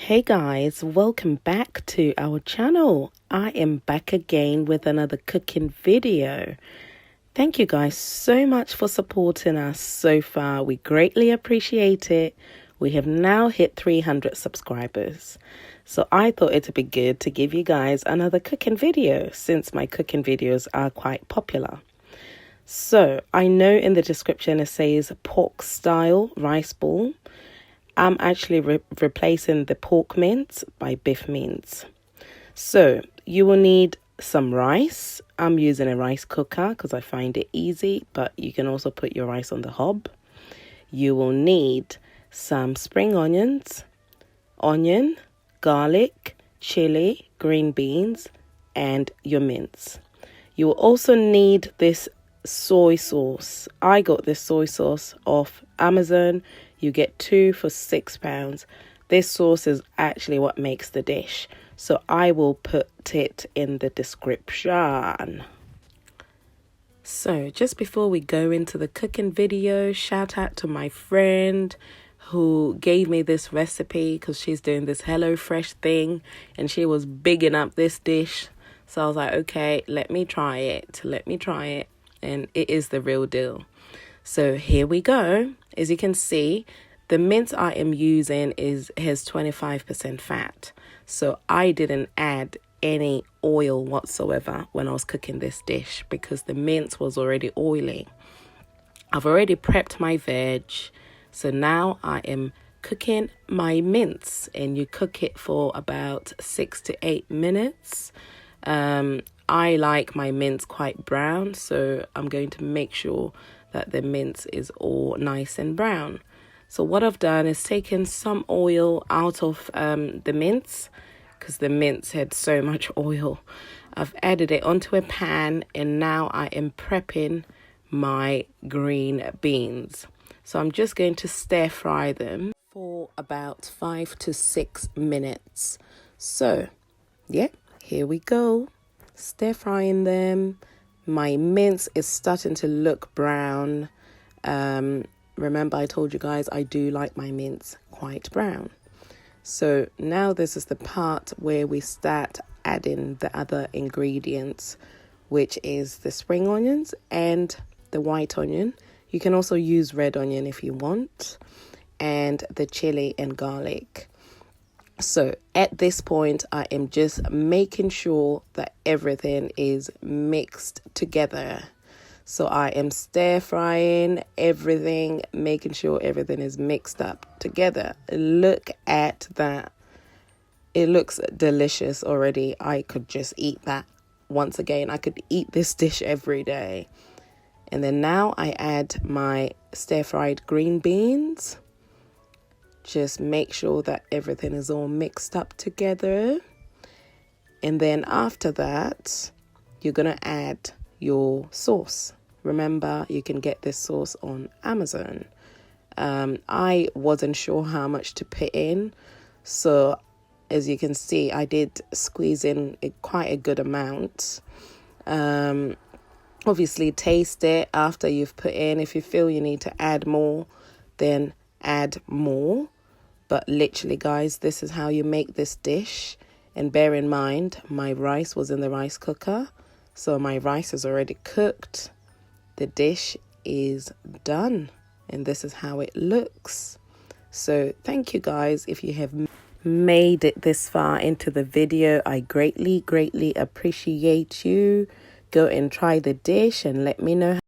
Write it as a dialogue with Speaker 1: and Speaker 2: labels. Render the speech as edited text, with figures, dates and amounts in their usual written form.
Speaker 1: Hey guys, welcome back to our channel. I am back again with another cooking video. Thank you guys so much for supporting us so far. We greatly appreciate it. We have now hit 300 subscribers. So I thought it'd be good to give you guys another cooking video since my cooking videos are quite popular. So I know in the description it says pork style rice ball. I'm actually replacing the pork mince by beef mince. So you will need some rice. I'm using a rice cooker because I find it easy, but you can also put your rice on the hob. You will need some spring onions, onion, garlic, chili, green beans, and your mince. You will also need this soy sauce. I got this soy sauce off Amazon. You get 2 for £6. This sauce is actually what makes the dish, so I will put it in the description. So just before we go into the cooking video, shout out to my friend who gave me this recipe because she's doing this HelloFresh thing and she was bigging up this dish. So I was like, okay, let me try it. And it is the real deal. So here we go. As you can see, the mince I am using has 25% fat. So I didn't add any oil whatsoever when I was cooking this dish because the mince was already oily. I've already prepped my veg. So now I am cooking my mince, and you cook it for about 6 to 8 minutes. I like my mince quite brown, so I'm going to make sure that the mince is all nice and brown. So what I've done is taken some oil out of the mince because the mince had so much oil. I've added it onto a pan, and now I am prepping my green beans. So I'm just going to stir fry them for about 5 to 6 minutes. So yeah, here we go. Stir frying them. My mince is starting to look brown. Remember I told you guys I do like my mince quite brown. So now this is the part where we start adding the other ingredients, which is the spring onions and the white onion. You can also use red onion if you want, and the chili and garlic. So at this point, I am just making sure that everything is mixed together. So I am stir frying everything, making sure everything is mixed up together. Look at that. It looks delicious already. I could just eat that. Once again, I could eat this dish every day. And then now I add my stir fried green beans. Just make sure that everything is all mixed up together. And then after that, you're going to add your sauce. Remember, you can get this sauce on Amazon. I wasn't sure how much to put in. So as you can see, I did squeeze in quite a good amount. Obviously, taste it after you've put in. If you feel you need to add more, then add more. But literally, guys, this is how you make this dish. And bear in mind, my rice was in the rice cooker. So my rice is already cooked. The dish is done. And this is how it looks. So thank you, guys. If you have made it this far into the video, I greatly appreciate you. Go and try the dish and let me know